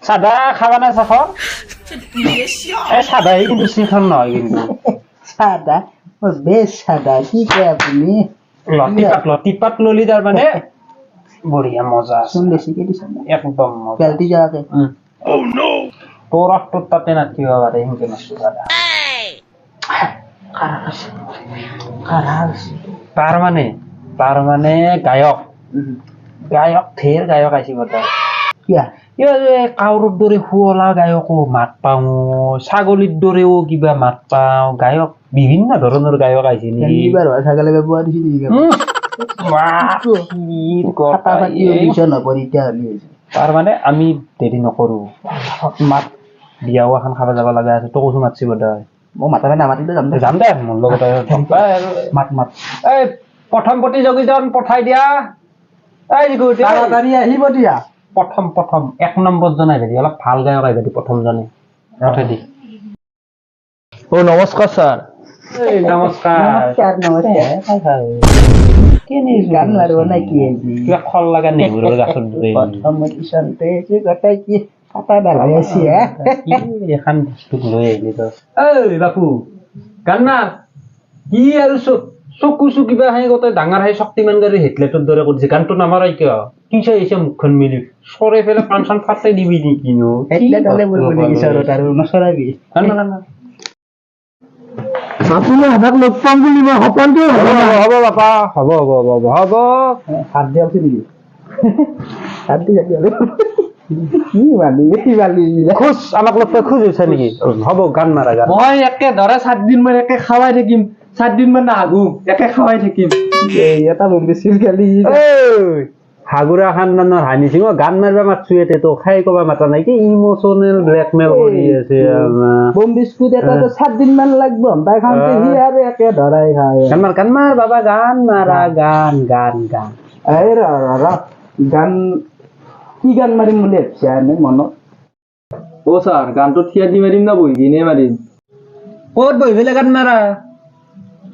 সাদা খাবা না সাখর এ সাদাই কিন্তু শিখন নয় কিন্তু সাদা ও বেশ সাদা কি কয় আপনি লতিপাত ললি তার মানে বঢ়িয়া মজা আছে শুন বেশিকে দিছেন একদম মজা পেলটি যাওয়াকে তোর তোর তাতে নাকি বাবা রে হিংকে নষ্ট করা তার মানে গায়ক ফের গায়ক আইছি বটা কিয়া কাউৰৰ দৰে শুৱলা গায়কো মাত পাওঁ ছাগলীৰ দৰেও কিবা মাত পাওঁ গায়ক বিভিন্ন ধৰণৰ গায়ক আহিছে নেকি এইবাৰ ছাগলে ব্যৱহাৰ দিছি তাৰ মানে আমি দেৰি নকৰো মাত বিয়াও এখন খাব যাব লগা আছে তোক কৈছো মাতছি বদাই মই মাতা নামাতিলে যাম দে মোৰ লগত মাত এই প্ৰথম প্ৰতিযোগিতাত পঠাই দিয়া তাড়াতাড়ি আহিব দিয়া প্ৰথম 1 নম্বৰ জন আহিবি অলপ ভাল গায়ক আহিবি প্ৰথম জনে পঠাই দি নমস্কাৰ স্যাৰ নমস্কাৰ গান মাৰবো না কি কিবা খল লাগা নেগুৰৰ গাছৰ দৰে গোটাই কি কাটা ডালাই আছি এখন বস্তুক লৈ আহিলি তই ঐ বাপু গান না কি আৰু চকু কিবা হে গোটেই ডাঙৰ হে শক্তিমান গাড়ী হেডলাইটৰ দৰে কৰিছে গানটো নামাৰাই কিয় কি চাইছে মুখখন মিলি সৰে ফেলে পান চান ফাটাই দিবি নেকি নো হেডলাইট হলে বলবো নেকি সৰত আৰু নচৰাবি না আপুনি আধাক লগ পাম বুলি মই সপোনটো হ'ব বাপা হ'ব হাত দিয়া উঠি নেকি হাত দি কি বালি খোজ আমাক লগ পাই খোজ হৈছে নেকি হ'ব গান মাৰা গান মই একে ধৰা 7 দিন মান একে খাৱাই থাকিম 7 দিন মান নাহাগো একে খাৱাই থাকিম এটা বম্বেছিল গালি হাগুৰা খানদানৰ হানি সিং গান মাৰিবা মাতছো এতে তো খাই কবা মাতা নাই কি ইমোশনাল ব্ল্যাকমেল কৰি আছে বম বিস্কুট এটা তো 7 দিন মান লাগব তাই খানতে হি আৰু একে ধৰাই খায় গান মাৰ বাবা গান মাৰা গান এই ৰ গান কি গান মাৰিম বুলি ভাবছা নে মনত ও স্যাৰ গানটো থিয়া দি মাৰিম না বই কিনে মাৰিম ক'ত বহি ফেলে গান মাৰা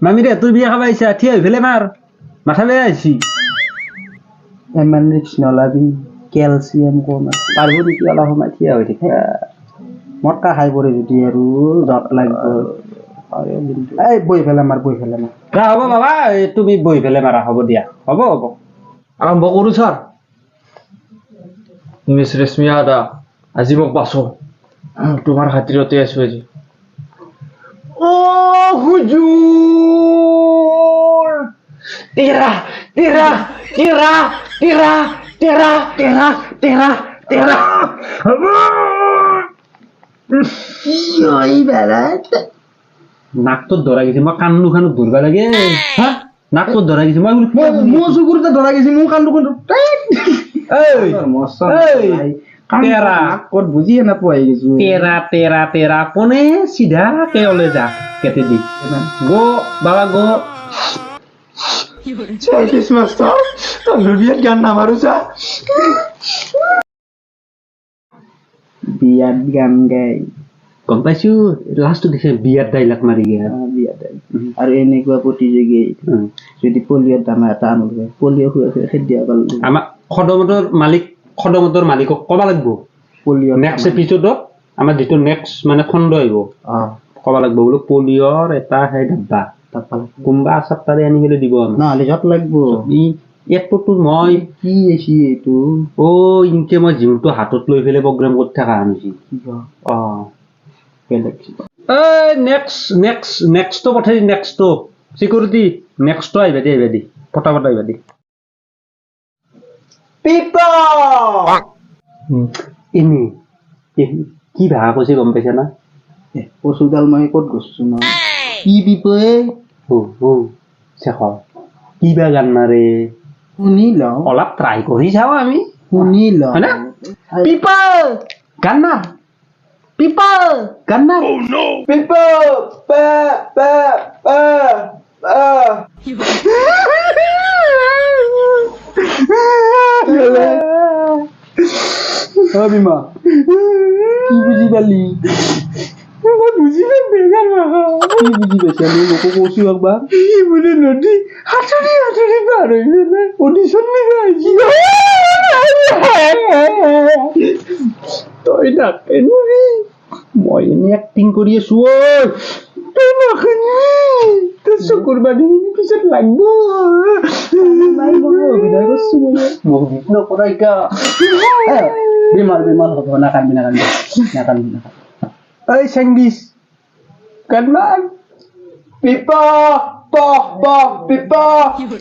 মামিৰে তোৰ বিয়া খাবা আহিছা থিয় হৈ ফেলে মাৰ মাথা বেয়া আহিছি এমান ৰিক্স নলাবি কেলছিয়াম কম আছে পাৰব নেকি অলপ সময় থিয়া হৈ থাকে মটকা খাই পৰে যদি আৰু জট লাগিব এই বহি ফেলে মাৰ হ'ব বাবা তুমি বহি ফেলে মাৰা হ'ব দিয়া হ'ব আৰম্ভ কৰো স্যাৰ মিস ৰেশমিয়া দা আজি মোক বাঁচো তোমাৰ খাতিৰতে আছো আজি ও হুজুৰ তেৰা নাকটো ধৰা গৈছে মই কাণ দুখানো ধৰবা লাগে নাকটো ধৰা গৈছে মই মোৰ চকুৰতে ধৰা গৈছে মোৰ কান্দো তেৰা ক'ত বুজিয়ে নাপাই গৈছো তেৰা কোনে চিধা কেলে যা কেতে দি গো বাবা গো চাইনিজ মাষ্টাৰ তলবিয়াত গান নামাৰো চা বিয়াত গান গাই গম পাইছো লাষ্টটো দেখে বিয়াত ডাইলগ মাৰি গেল আৰু এনেকুৱা প্ৰতিযোগী যদি পলিঅ'ৰ দানা এটা আনিলে পলিঅ' খেদিয়া গ'ল আমাৰ খদমতৰ মালিকক ক'বা লাগিব পলিঅ' নেক্সট এপিছডত আমাৰ যিটো নেক্সট মানে খণ্ড আহিব ক'বা লাগিব বোলো পলিঅ'ৰ এটা সেই ডাব্বা কোনোবা আচাপ্তাৰে আনি পেলাই দিব নহ'লে য'ত লাগিব ইয়াততো মই কি আছি এইটো ইনকে মই জিমটো হাতত লৈ পেলাই প্ৰগ্ৰাম কৰি থকা আনিছি বেলেগ নেক্সটটো পঠাই দি নেক্সটটো চিকিউৰিটি নেক্সটটো আহিবা দি পটাপট আহিবা দি এনে কি ভাষা কৈছে গম পাইছা না কচুডাল মই ক'ত গৈছো ন কি বিপয়ে শেষৰ কিবা গান মাৰে শুনি লওঁ অলপ ট্ৰাই কৰি চাওঁ আমি শুনি লওঁ হয়না পিপল গান মাৰ বিমা কি বুজি পালি মই বুজি পাইছা লোকো কৈছো একবাৰ বোলে নদী হাতৰি পাৰ হৈ পেলাই অডিশ্যন নিবা আহিছি তই তই নাকেনুৰি মই এনে এক্টিং কৰি আছো ঐ তই নাকেনুৰি তোৰ চকুৰ বান্ধি পিছত লাগব নাই মই অভিনয় কৰিছো মই নকৰা কিয় বেমাৰ হ'ব নাকান্দি ঐ চেংগিছ কানমান পিপা পহ পহ পিপা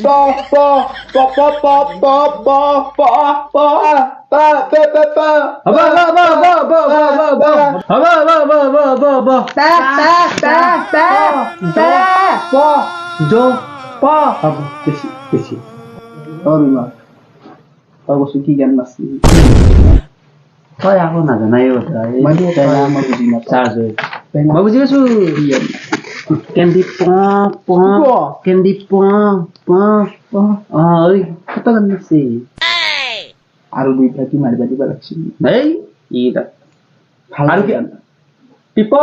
পহ পহ পহ পহ পহ পহ পহ পহ পা পে পে পা হবা হবা হবা হবা হবা হবা হবা হবা হবা হবা তা প জ প হ'ব বেছি বেমাৰ তই কৈছো কি গান নাচলি তই আকৌ নাজানাই মই বুজি নাপাওঁ মই বুজি পাইছো কেন্দি কেন্দি ঐ কত গান নাচি আৰু দুইটা কি মাৰিবা দিবা লাগছিল এই ইটা ভাল আৰু কি গান পিপ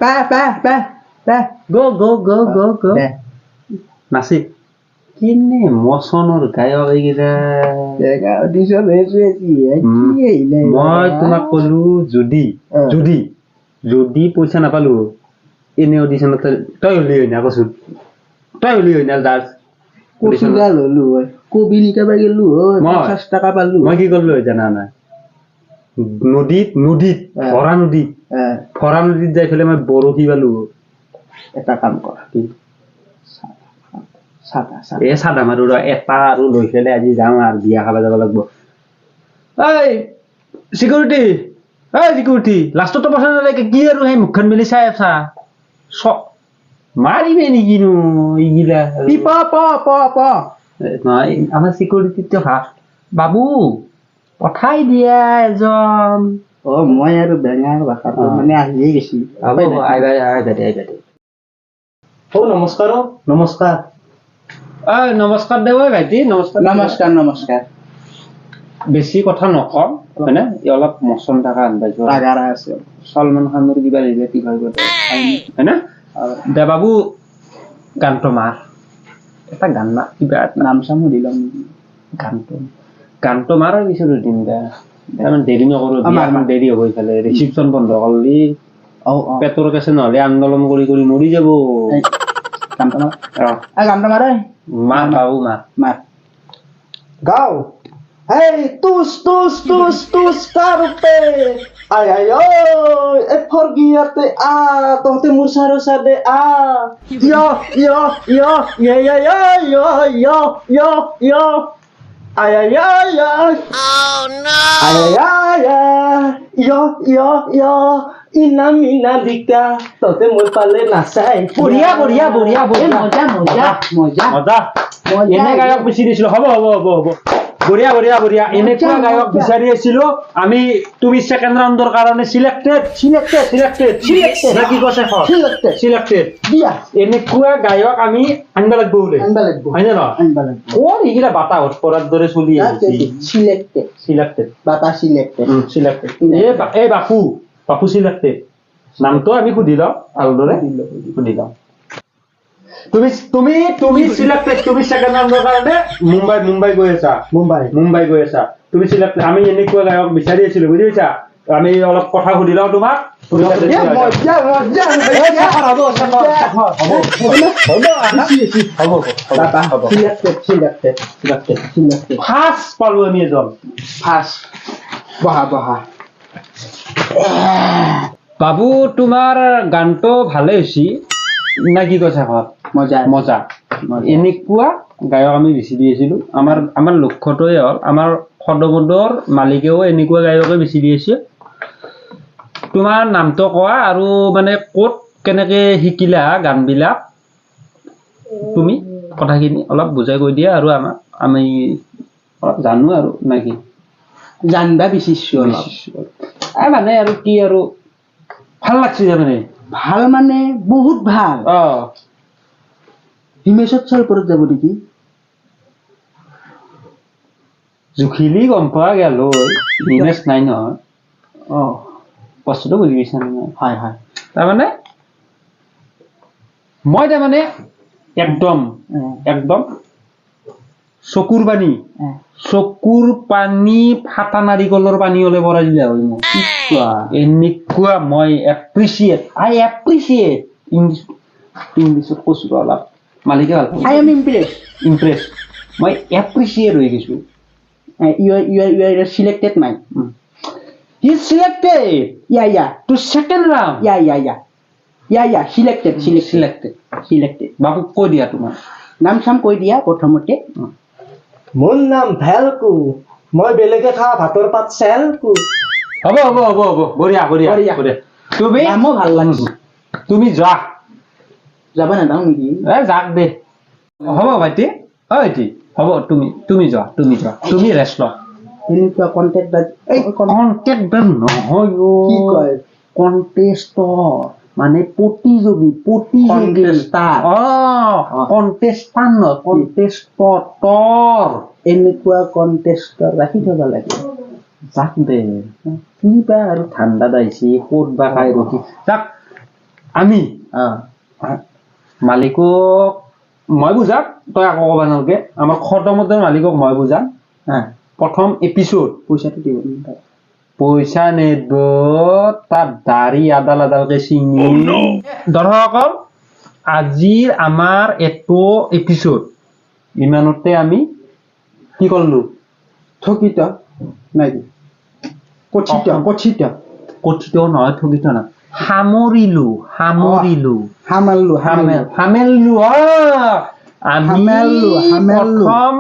পা গো গো গো গো গো দে নাচি কিনে মচনৰ গায়ক এইকেইটা অডিশ্যন মই তোমাক কলো যদি যদি যদি পইচা নাপালো এনে অডিশ্যনত তই উলি হৈ না কচোন তই উলি হৈ না জাজ কচিডাল হলো হয় কবি লিখাবা গেলো হয় 50 টাকা পালো মই কি কৰিলো হয় জানা নাই নদীত ভৰা নদীত যাই পেলাই মই বৰশী পালো এটা কাম কৰ এই চাদা মাৰো এটা আৰু লৈ পেলাই আজি যাওঁ আৰু বিয়া খাব যাব লাগিব এই চিকিউৰিটি লাষ্টতো পইচা নালাগে কি আৰু সেই মুখখন মেলি চাই আছা মাৰিবে নেকিনো এইগিলা নহয় আমাৰ চিকিউৰিটিটো ভাল বাবু পঠাই দিয়া এজন মই আৰু বেঙাৰ ভাষাটো মানে আহিয়ে গেছি নমস্কাৰ নমস্কাৰ নমস্কাৰ দে ভাইটি নমস্কাৰ বেছি কথা নকওঁ হয়নে অলপ মচন থকা আনবাইছো ৰাগাৰা আছে চলমান খানৰ কিবা ৰিলেটিভ হৈ গ'ল হয়নে দে বাবু গানটো মাৰ এটা গান মাৰ কিবা নাম চাম সুধিলাম গানটো মাৰ আৰু কিছু দিন দে তাৰমানে দেৰি নকৰো দেৰি হ'ব ইফালে ৰিচিপশ্যন বন্ধ কৰিলি পেটৰ কেছে নহ'লে আন্দোলন কৰি মৰি যাব গানটো মাৰ মাৰ বাবু মাৰ গাও Hey, tus karupe. Ay, forgiate tohte mursaro sade Yo. Ay. Oh no. Ay. Yo. Ina dika tohte mur pale nasai. Buria. Moja. এনে গায়ক বিচাৰি দিছিলো হ'ব বঢ়িয়া এনেকুৱা গায়ক বিচাৰি আছিলো আমি তুমি সেকেন্ড ৰাউণ্ডৰ কাৰণে সিলেক্টেড কি কৈছে সিলেক্টেড এনেকুৱা গায়ক আমি আনবা লাগিব হয় নে নহয় কোন এইগিলা বাতাহত পৰাৰ দৰে চলি আছে সিলেক্টেড এই বাপু সিলেক্টেড নামটো আমি সুধি লওঁ ভালদৰে সুধি লওঁ তুমি সিলেক্টেড তুমি সেকেন্ড ৰাউণ্ডৰ কাৰণে মুম্বাই গৈ আছা মুম্বাই গৈ আছা তুমি সিলেক্টেড আমি এনেকুৱা গায়ক বিচাৰি আছিলো বুজি পাইছা আমি অলপ কথা সুধি লওঁ তোমাক ফাৰ্ষ্ট পালো আমি এজন বহা বাবু তোমাৰ গানটো ভালে হৈছে না কি কৈছা মজা এনেকুৱা গায়ক আমি বিচাৰি আছিলো আমাৰ লক্ষ্যটোৱে হ'ল আমাৰ সদবদৰ মালিকেও এনেকুৱা গায়কে বিচাৰি আছে তোমাৰ নামটো কোৱা আৰু মানে ক'ত কেনেকে শিকিলা গানবিলাক তুমি কথাখিনি অলপ বুজাই কৈ দিয়া আৰু আমি অলপ জানো আৰু নাকি জানবা বিচাৰিছো অলপ মানে আৰু কি আৰু ভাল লাগছে ভাল মানে বহুত ভাল হিমেশত চাৰ ওপৰত যাব নেকি জুখিলি গম পোৱা গেল হিমেশ নাই নহয় বস্তুটো বুজি পাইছা নহয় হয় তাৰমানে মই একদম চকুৰ পানী চকুৰ পানী ফাটা নাৰিকলৰ পানী হ'লে পৰাই দিলে হয় মোক এনেকুৱা মই এপ্ৰিচিয়েট ইংলিছত কৈছো অলপ মালিকে ভাল I am impressed. ইমপ্ৰেছ মই এপ্ৰিচিয়েট হৈ গৈছো You are selected, man. He selected Yeah. To second round Yeah. Selected. বাবুক কৈ দিয়া তোমাৰ নাম চাম কৈ দিয়া প্ৰথমতে মোৰ নাম ভেলকু মই বেলেগে খোৱা ভাতৰ পাত চেলকু হ'ব বঢ়িয়া বঢ়িয়া। তুমি নামো ভাল লাগিছে তুমি যোৱা যাব নাযাওঁ নেকি যাক দে হ'ব ভাইটি হ'ব তুমি যোৱা তুমি ৰেষ্ট লোৱা এনেকুৱা কণ্টেক্ট কণ্টেক্টৰ নহয় কি কয় কণ্টেষ্টৰ মানে প্ৰতিযোগী কণ্টেষ্টান নহয় কণ্টেষ্টৰ এনেকুৱা কণ্টেষ্টৰ ৰাখি থব লাগে যাক দে কিবা আৰু ঠাণ্ডাত আহিছে ক'ত বা খাই ৰখি যাক আমি মালিকক মই বুজাম তই আকৌ ক'ব নালাগে আমাৰ খতমতে মালিকক মই বুজাম প্ৰথম এপিছড পইচাটো দিব পইচা নেদ তাত দাড়ি আদালকে চিঙি দৰ্শকসকল আজিৰ আমাৰ এইটো এপিছড ইমানতে আমি কি কৰিলো থকিত নাই কথিত নহয় ঠগিত নহয় সামৰিলো সামাৰিলো আমি প্ৰথম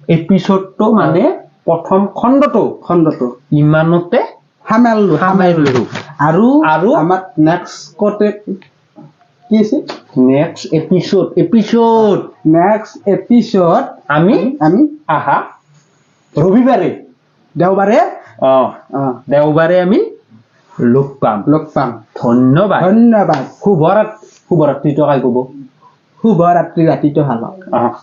এপিছডটো মানে প্ৰথম খণ্ডটো ইমানতে সামাৰিলো আৰু আৰু আমাক নেক্সট কতে কি আছে নেক্সট এপিছড আমি আহা দেওবাৰে দেওবাৰে আমি লগ পাম ধন্যবাদ শুভৰাত্ৰিটো কাই ক'ব শুভৰাত্ৰি ৰাতিটো ভাল